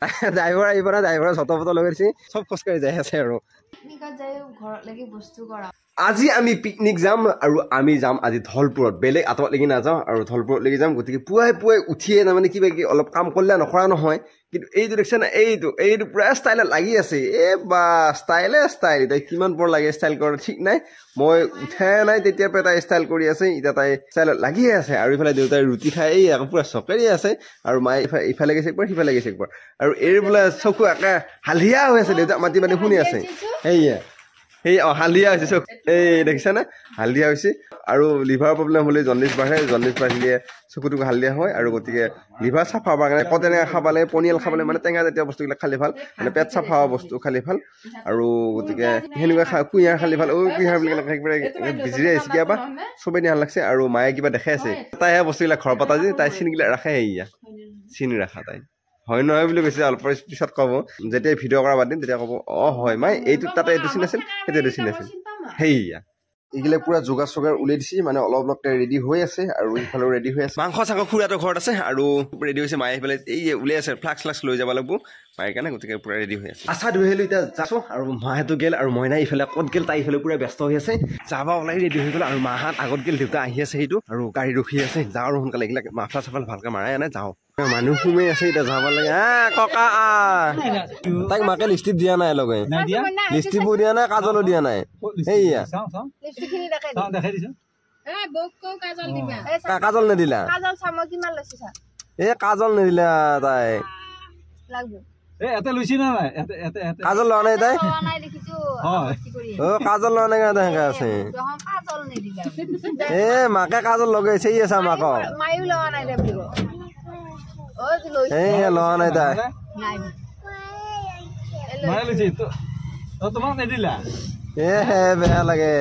driver আহিব না driver Chhath photo লগাইছি সব খোজকাঢ়ি যাই আছে আৰু আজি আমি পিকনিক যাম আৰু আমি যাম আজি ধলপুৰত বেলেগ আঁতৰত লাগি নাযাওঁ আৰু ধলপুৰত লাগি যাম গতিকে পুৱাই পুৱাই উঠিয়ে তাৰমানে কিবা কি অলপ কাম কৰিলে নকৰা নহয় কিন্তু এইটো দেখিছে না এইটো পুৰা ষ্টাইলত লাগি আছে বা ষ্টাইল এতিয়া কিমান পৰ লাগে ষ্টাইল কৰা ঠিক নাই মই উঠাই নাই তেতিয়াৰ পৰা তাই ষ্টাইল কৰি আছে এতিয়া তাই ষ্টাইলত লাগিয়ে আছে আৰু ইফালে দেউতাই ৰুটি খাই আকৌ পুৰা চকেৰি আছে আৰু মায়ে ইফালে গৈছে একবাৰ সিফালে গৈছে একবাৰ আৰু এই বোলে চকু একে হালধীয়া হৈ আছে দেউতাক মাতি মাতি শুনি আছে সেয়া সেই হালধীয়া হৈছে চক এই দেখিছা না হালধীয়া হৈছে আৰু লিভাৰ প্ৰব্লেম হ'লে জণ্ডিছ বাঢ়িলে চকুটো হালধীয়া হয় আৰু গতিকে লিভাৰ চাফা হোৱাৰ কাৰণে কটেঙা খাব লাগে পনিয়াল খাব লাগে মানে টেঙা জাতীয় বস্তুবিলাক খালে ভাল মানে পেট চাফা হোৱা বস্তু খালে ভাল আৰু গতিকে সেনেকুৱা কুঁহিয়াৰ খালে ভাল কুঁহিয়াৰ বুলি একেবাৰে ভিজিৰে আহিছে কিবা চবেই ভাল লাগছে আৰু মায়ে কিবা দেখাই আছে তাই সেই বস্তুবিলাক ঘৰ পাতা যে তাই চিনিবিলাক ৰাখে সেয়া চিনি ৰাখা তাই হয় নহয় বুলি কৈছে অলপ পিছত ক'ব যেতিয়া ভিডিঅ' কৰা বাদ দিম তেতিয়া ক'ব হয় মাই এইটো তাতে এইটো চিন আছিল সেইটো চিন আছিল সেয়া এইগিলা পুৰা যোগাৰ চোগাৰ উলিয়াই দিছে মানে অলপ অলপকৈ ৰেডি হৈ আছে আৰু ইফালেও ৰেডি হৈ আছে মাংস চাংস খুৰাটো ঘৰত আছে আৰু ৰেডি হৈছে মায়ে আহি পেলাই এই উলিয়াই আছে ফ্লাক্স লৈ যাব লাগিব মায়ে কাৰণে গতিকে পুৰা ৰেডি হৈ আছে আশা ধুই আহিলোঁ এতিয়া যাছোঁ আৰু মাহঁতো গেল আৰু মইনা ইফালে ক'ত গেল তাই ইফালে পুৰা ব্যস্ত হৈ আছে যাবা ওলাই ৰেডি হৈ গ'ল আৰু মাহঁত আগত গেল দেউতা আহি আছে সেইটো আৰু গাড়ী ৰখি আছে যাওঁ আৰু সোনকালে এইবিলাক মাফলা চাফলা ভালকৈ মাৰাই আনে যাওঁ মানুহ সোমাই আছে এতিয়া যাব লাগে ককা তাইক মাকে লিপষ্টিক দিয়া নাই লগে লিপষ্টিকো দিয়া নাই কাজলো দিয়া নাই সেয়া কাজল নিদিলা কাজল নিদিলা তাই কাজল লোৱা নাই তাই কাজল লোৱা নাই কাৰণে আছে মাকে কাজল লগাইছে আছে মাকক লোৱা নাই তাই তোমাক নিদিলা বেয়া লাগে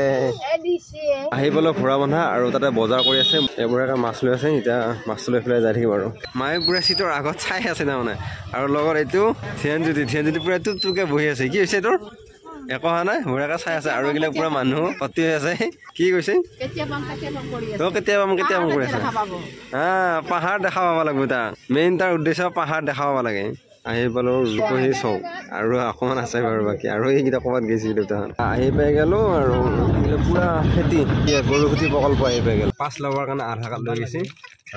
আহিবলৈ ঘোঁৰা বন্ধা আৰু তাতে বজাৰ কৰি আছে এইবোৰে মাছ লৈ আছে এতিয়া মাছ লৈ পেলাই যাই থাকিম আৰু মায়ে পুৰা চিটৰ আগত চাই আছে তাৰমানে আৰু লগত এইটো ধ্যানজ্যোতি পুৰা টুকটুকে বহি আছে কি হৈছে তোৰ একো হোৱা নাই ঘোঁৰাকে চাই আছে আৰু এইবিলাক পুৰা মানুহ পাতি হৈ আছে কি কৈছে কেতিয়াবা কৰি আছে পাহাৰ দেখা পাব লাগিব তাৰ মেইন তাৰ উদ্দেশ্য পাহাৰ দেখা পাব লাগে আহি পালোঁ ৰূপহী চৌক আৰু অকণমান আছে বাৰু বাকী আৰু এইকেইটা ক'ৰবাত গৈছিল দেউতাহঁত আহি পাই গ'লোঁ আৰু পুৰা খেতি গৰুখুটি প্ৰকল্প আহি পাই গ'ল পাছ ল'বৰ কাৰণে আধাৰ কাৰ্ড লৈ গৈছে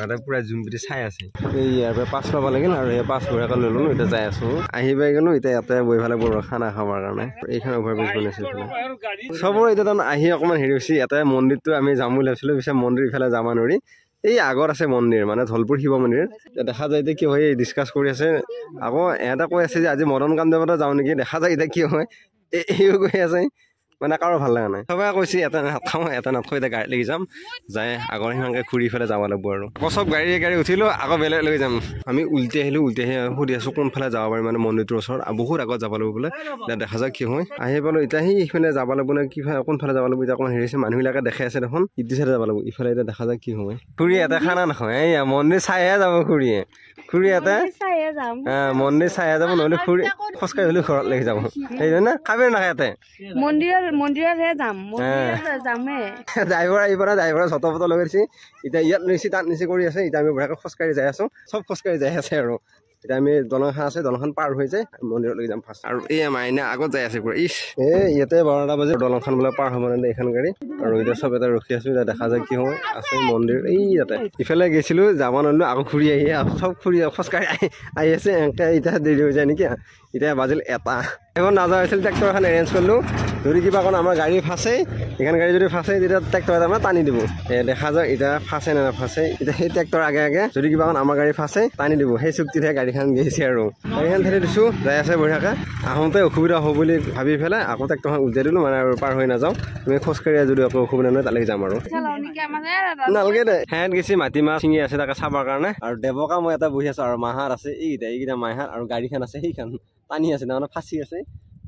আৰু পুৰা জুম পিটি চাই আছে এই ইয়াৰ পৰা পাছ ল'ব লাগিল আৰু এই পাছ ঘূৰাকৈ লৈ ল'লোঁ এতিয়া যাই আছোঁ আহি পাই গ'লোঁ এতিয়া ইয়াতে বহি ফালে বৰ খানা খাবৰ কাৰণে এইখন অভাৰব্ৰিজ বনাইছে চবৰে এতিয়া তাৰমানে আহি অকণমান হেৰি হৈছে ইয়াতে মন্দিৰটো আমি যাম বুলি ভাবিছিলোঁ পিছে মন্দিৰ ইফালে যাব নোৱাৰি এই আগত আছে মন্দিৰ মানে ধলপুৰ শিৱ মন্দিৰ দেখা যায় এতিয়া কি হয় ডিছকাছ কৰি আছে আকৌ এটা কৈ আছে যে আজি মদন কামদেৱতে যাওঁ নেকি দেখা যায় এতিয়া কি হয় এইও কৈ আছে মানে কাৰো ভাল লগা নাই চবে কৈছে এটা নাখাওঁ এটা নাখাওঁ এতিয়া গাড়ীত লাগি যাম যাই আগৰ সিমানকৈ ঘূৰি পেলাই যাব লাগিব আৰু আকৌ চব গাড়ী উঠিলোঁ আকৌ বেলেগ লৈ যাম আমি উল্টি আহিলোঁ উল্টি আহি সুধি আছোঁ কোনফালে যাব পাৰিম মানে মন্দিৰটোৰ ওচৰত বহুত আগত যাব লাগিব বোলে এতিয়া দেখা যায় কি হয় আহি পালোঁ এতিয়া সিফালে যাব লাগিব নে কি কোনফালে যাব লাগিব এতিয়া অকণমান হেৰি আছে মানুহবিলাকে দেখাই আছে দেখোন ইটো চাইডে যাব লাগিব ইফালে এতিয়া দেখা যায় কি হয় খুৰী এটা খানা নাখাওঁ এইয়া মন্দিৰ চাইহে যাব খুৰীয়ে এটা মন্দিৰ চাইহে যাব নহ'লে খুৰী খোজকাঢ়ি হ'লেও ঘৰত লাগি যাব সেই না খাবি নাখায় ইয়াতে মন্দিৰতহে যাম ড্ৰাইভাৰ আহিব না ড্ৰাইভাৰে ছট ফটো লগাইছে এতিয়া ইয়াত নিছে তাত নিচে কৰি আছে এতিয়া আমি বঢ়িয়াকৈ খোজকাঢ়ি যাই আছোঁ চব খোজকাঢ়ি যাই আছে আৰু এতিয়া আমি দলংখন আছে দলংখন পাৰ হৈ যায় মন্দিৰলৈ যাম ফাৰ্ষ্ট আৰু এই মাইনা আগত যাই আছে পুৰা ইয়াতে 12টা বাজি দলংখন বোলে পাৰ হ'ব নালাগে এইখন গাড়ী আৰু এতিয়া চব এটা ৰখি আছোঁ এতিয়া দেখা যায় কি হয় আছে মন্দিৰ ইয়াতে ইফালে গৈছিলোঁ যাব নোৱাৰিলোঁ আকৌ ঘূৰি আহি চব খোজকাঢ়ি আহি আছে এনেকৈ এতিয়া দেৰি হৈ যায় নেকি এতিয়া বাজিল এটা এখন নাযোৱা হৈছিল ট্ৰেক্টৰ এখন এৰেঞ্জ কৰিলোঁ যদি কিবা কাৰণ আমাৰ গাড়ী ফাঁচে এইখন গাড়ী যদি ফাঁচে তেতিয়া ট্ৰেক্টৰ এটা মানে টানি দিব দেখা যায় এতিয়া ফাঁচে নে নাফাঁচে এতিয়া সেই ট্ৰেক্টৰ আগে যদি কিবা কাৰণ আমাৰ গাড়ী ফাঁচে টানি দিব সেই চুক্তিতহে গাড়ীখন গৈছে আৰু গাড়ীখন ঠেলি দিছোঁ যাই আছে বঢ়িয়াকৈ আহোঁতে অসুবিধা হ'ব বুলি ভাবি পেলাই আকৌ ট্ৰেক্টৰখন উলিয়াই দিলোঁ মানে আৰু পাৰ হৈ নাযাওঁ তুমি খোজকাঢ়ি যদি একো অসুবিধা নহয় তালৈকে যাম আৰু নালাগে দে হেঁত গৈছে মাটিমাহ ছিঙি আছে তাকে চাবৰ কাৰণে আৰু দেৱকা মই এটা বহি আছোঁ আৰু মাহঁত আছে এইকেইটা মাহঁত আৰু গাড়ীখন আছে সেইখন টানি আছে তাৰমানে ফাঁচি আছে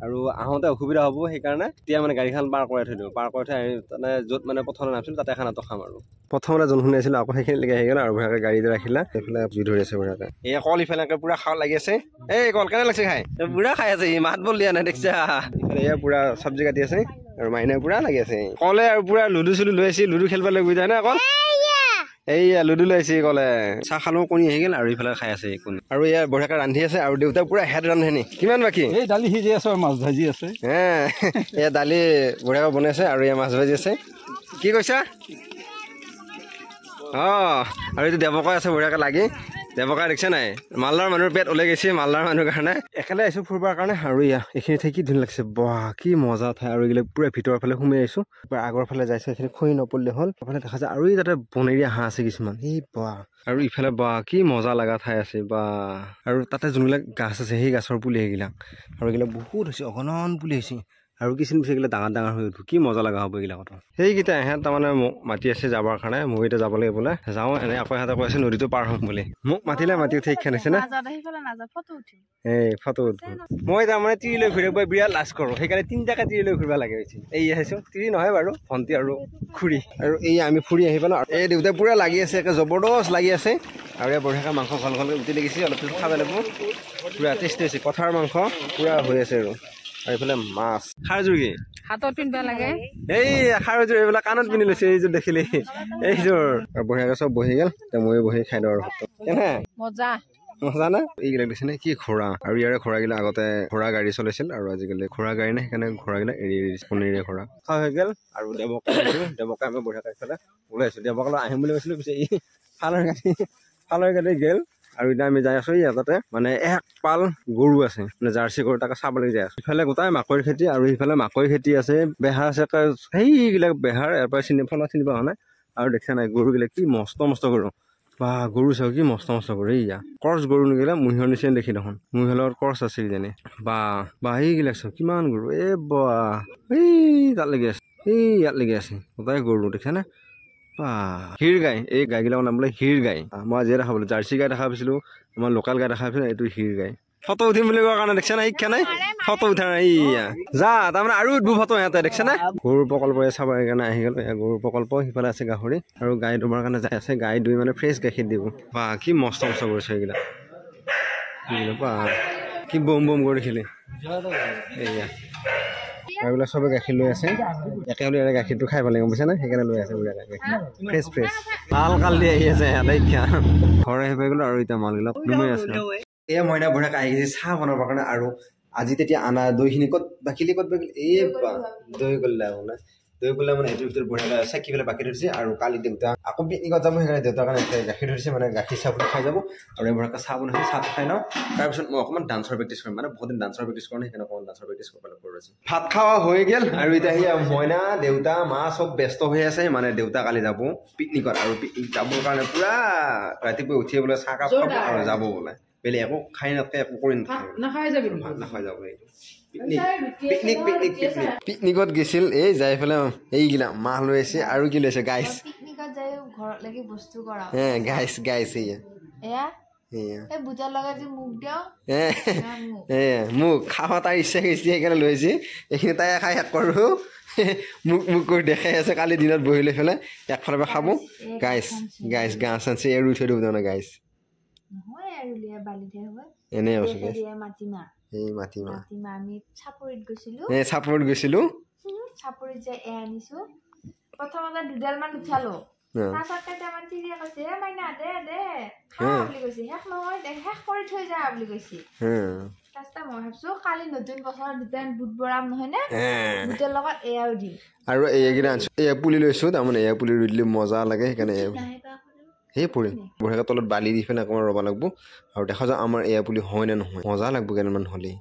আৰু আহোঁতে অসুবিধা হ'ব সেইকাৰণে এতিয়া মানে গাড়ীখন পাৰ কৰাই থৈ দিওঁ পাৰ কৰি থৈ মানে য'ত মানে প্ৰথমে নামিছিলোঁ তাতে খানাটো খাম আৰু প্ৰথমতে যোন শুনি আছিলোঁ আকৌ সেইখিনিলৈকে আহি গ'ল আৰু ভয়াকৈ গাড়ীটো ৰাখিলা সেইফালে জুই ধৰি আছে ভয়াকৈ এই কল ইফালে পুৰা খাওঁ লাগি আছে এই কল কেনে লাগিছে খাই পুৰা খাই আছে মাত বল দিয়া নাই দেখিছা ইফালে এয়া পুৰা চব্জি কাটি আছে আৰু মাইনাই পুৰা লাগি আছে কলে আৰু পুৰা লুডু চুডু লৈ আছে লুডু খেলিব লৈ গৈ যায় না অকল এই লুডু লৈছে ক'লে চাহ খালো কণী আহি গ'ল আৰু ইফালে খাই আছে কণী আৰু ইয়াৰ বঢ়িয়াকৈ ৰান্ধি আছে আৰু দেউতা পুৰা হেড ৰান্ধেনি কিমান বাকী এই দালি সিজি আছে আৰু মাছ ভাজি আছে এয়া দালি বঢ়িয়াকৈ বনাইছে আৰু এয়া মাছ ভাজি আছে কি কৈছা আৰু এইটো দেৱকাই আছে বঢ়িয়াকৈ লাগি দেৱকাই দেখিছে নাই মালদাৰ মানুহৰ পেট ওলাই গৈছে মালদাৰ মানুহৰ কাৰণে একেলগে আহিছোঁ ফুৰিবৰ কাৰণে আৰু ইয়া এইখিনি ঠাই কি ধুনীয়া লাগিছে বাহ কি মজা ঠাই আৰু এইবিলাক পুৰা ভিতৰৰ ফালে সোমাই আহিছোঁ আগৰ ফালে যাইছে এইখিনি খৰি নপৰিলে হ'ল এইফালে দেখা যায় আৰু তাতে বনৰীয়া হাঁহ আছে কিছুমান এই বাহ আৰু ইফালে বাহ কি মজা লগা ঠাই আছে বা আৰু তাতে যোনবিলাক গাছ আছে সেই গাছৰ পুলি সেইবিলাক আৰু এইবিলাক বহুত হৈছে অগণন পুলি হৈছে আৰু কিছু সেইগিলা ডাঙৰ ডাঙৰ হৈ উঠো কি মজা লগা হ'ব এইগিলাকত সেইকেইটা এহেঁত তাৰমানে মোক মাতি আছে যাবৰ কাৰণে মই এতিয়া যাব লাগিব বোলে যাওঁ এনে আকৌ ইহঁতে কৈ আছে নদীটো পাৰ হ'ম বুলি মোক মাতিলে মাতি উঠি শিক্ষা নিছে না এই ফটো উঠো মই তাৰমানে তিৰি লৈ ঘূৰিব বিৰাট লাজ কৰোঁ সেইকাৰণে 3টাকে তিৰি লৈ ঘূৰিব লাগে হৈছে এই আহিছোঁ তিৰি নহয় বাৰু ভণ্টি আৰু খুৰী আৰু এই আমি ফুৰি আহি পালোঁ এই দেউতাই পুৰা লাগি আছে একে জবৰদস্ত লাগি আছে আৰু এই বঢ়িয়াকৈ মাংস ভাল ভালকৈ উঠি লাগিছে অলপ পিছত খাব লাগিব পুৰা টেষ্টি হৈছে কঠাৰ মাংস পুৰা হৈ আছে আৰু এইফালে মাছ খাৰযোৰ কি হাতত পিন্ধিব লাগে এই খাৰযোৰ এইবিলাক কাণত পিন্ধি লৈছে এইযোৰ দেখিলে এইযোৰ আৰু বঢ়িয়াকৈ চব বহি গ'ল ময়ো বহি খাই দিওঁ আৰু কেনে মজা মজা না এইবিলাক দিছে নে কি ঘোঁৰা আৰু ইয়াৰে ঘোঁৰাগিলা আগতে ঘোঁৰা গাড়ী চলাইছিল আৰু আজিকালি ঘোঁৰা গাড়ী নাই সেইকাৰণে ঘোঁৰাগিলা এৰি দিছে পনীৰে ঘোঁৰা হৈ গ'ল আৰু দেৱকাই আমি বঢ়িয়াকৈ এইফালে ওলাইছোঁ দেৱকালৈ আহিম বুলি কৈছিলোঁ পিছে ই ফালৰ গাড়ী গ'ল আৰু এতিয়া আমি যাই আছো ইয়াতে মানে এক পাল গৰু আছে মানে জাৰ্চি গৰু তাকে চাবলৈ যাই আছো ইফালে গোটাই মাকৈ খেতি আৰু ইফালে মাকৈ খেতি আছে বেহাৰ আছে সেইবিলাক বেহাৰ ইয়াৰ পৰা চিনি পোৱা নাই আৰু দেখিছা নাই গৰুবিলাক কি মস্ত মস্ত গৰু বা গৰু চাও কি মস্ত মস্ত গৰু এইয়া কৰ্চ গৰু নিগিলা মুহিৰ নিচিনা দেখি দেখোন মুহিৰ লগত কৰ্চ আছে কিজানি বা এইবিলাক চাও কিমান গৰু বা এই তাত লাগি আছে এই ইয়াত লাগি আছে গোটাই গৰু দেখিছা নে হিৰ গাই এই গাইগিলাকৰ নাম বোলে হিৰ গাই মই আজিয়ে দেখা পালোঁ জাৰ্চি গাই দেখা পাইছিলোঁ আমাৰ লোকেল গাই দেখা পাইছিলোঁ এইটো হিৰ গাই ফটো উঠিম বুলি কোৱাৰ কাৰণে দেখিছা নাই শিক্ষা নাই ফটো উঠা নাই এইয়া যা তাৰমানে আৰু উঠবো ফটো ইহঁতে দেখিছা নাই গৰুৰ প্ৰকল্প চাবৰ কাৰণে আহি গ'ল গৰুৰ প্ৰকল্প সিফালে আছে গাহৰি আৰু গাই তোমাৰ কাৰণে যাই আছে গাই দুই মানে ফ্ৰেছ গাখীৰ দিব বা কি মস্ত মস্ত কৰিছে এইগিলা কি বম বম কৰি দেখিলে এইয়া এইবিলাক চবে গাখীৰ লৈ আছে একে হ'লে ইয়াৰে গাখীৰটো খাই ভাল লাগিব বুজিছা নে সেইকাৰণে লৈ আছে গাখীৰ ফ্ৰেছ লাল কাল দি আহি আছে ঘৰ আহি পাই গ'লো আৰু এতিয়া মালবিলাক ডুমাই আছে এয়া মইনা বঢ়িয়াকৈ আহি গৈছে চাহ বনাবৰ কাৰণে আৰু আজি তেতিয়া আনা দৈখিনি ক'ত বাকিলি ক'ত বাকিলি এই দৈ গ'লে আপোনাৰ দৈ গ'লে মানে এইটোৰ ভিতৰত বঢ়িয়াকৈ চাকি পেলাই বাকি ধৰিছে আৰু কালি দেউতা আকৌ পিকনিকত যাব সেইকাৰণে দেউতাৰ কাৰণে গাখীৰ ধৰিছে মানে গাখীৰ চাহ বুলি খাই যাব আৰু এই বঢ়িয়াকৈ চাহ বনাইছে চাহটো খাই লওঁ তাৰপিছত মই অকণমান ডান্সৰ প্ৰেক্টিছ কৰিম মানে বহুত দিন ডান্সৰ প্ৰেক্টিছ কৰোঁ সেইকাৰণে অকণমান ডান্সৰ প্ৰেক্টিছ কৰিবলৈ কৰি আছোঁ ভাত খোৱা হৈ গ'ল আৰু এতিয়া সেয়া মইনা দেউতা মা চব ব্যস্ত হৈ আছে মানে দেউতা কালি যাব পিকনিকত আৰু পিকনিক যাবৰ কাৰণে পুৰা ৰাতিপুৱা উঠিয়ে বোলে চাহ কাপ খাব আৰু যাব বোলে বেলেগ একো খাই নাথাকে একো কৰি নাখাই যাব পিকনিকত গৈছিল এই যাই পেলাই এইগিলা মাহ লৈ আছে আৰু কি লৈছে গাইছ গাইছ মোক খাৱা তাৰ ইচ্ছা গৈছে সেইকাৰণে লৈ আহিছে এইখিনি তাই খাই শেষ কৰোঁ মোক কৰি দেখাই আছে কালি দিনত বহি লৈ পেলাই একফালৰ পৰা খাব গাইছ গা চাঞ্চি আৰু উঠি দিব তাৰমানে গাইছ এনে চাপৰিত গৈছিলো চাপৰিত যাই আনিছো প্ৰথমতে দুডালমান উঠালো তাৰপাছত কেইটামান চিৰিয়া কৈছে মাইনা দে খা বুলি কৈছে শেষ নহয় শেষ কৰি থৈ যা বুলি কৈছে ৰাস্তা মই ভাবছো কালি নতুন বছৰত দুটা বুট বৰাম নহয় নে বুটৰ লগত এয়াও দিম আৰু এইকেইটা আনিছো এয়া পুলি লৈছো তাৰমানে এয়া পুলি ৰুই দিলে মজা লাগে সেইকাৰণে সেই পৰিম বঢ়িয়াকৈ তলত বালি দি পেলাই অকণমান ৰ'ব লাগিব আৰু দেখা যাওঁ আমাৰ এয়া পুলি হয় নে নহয় মজা লাগিব কেইটামান হ'লেই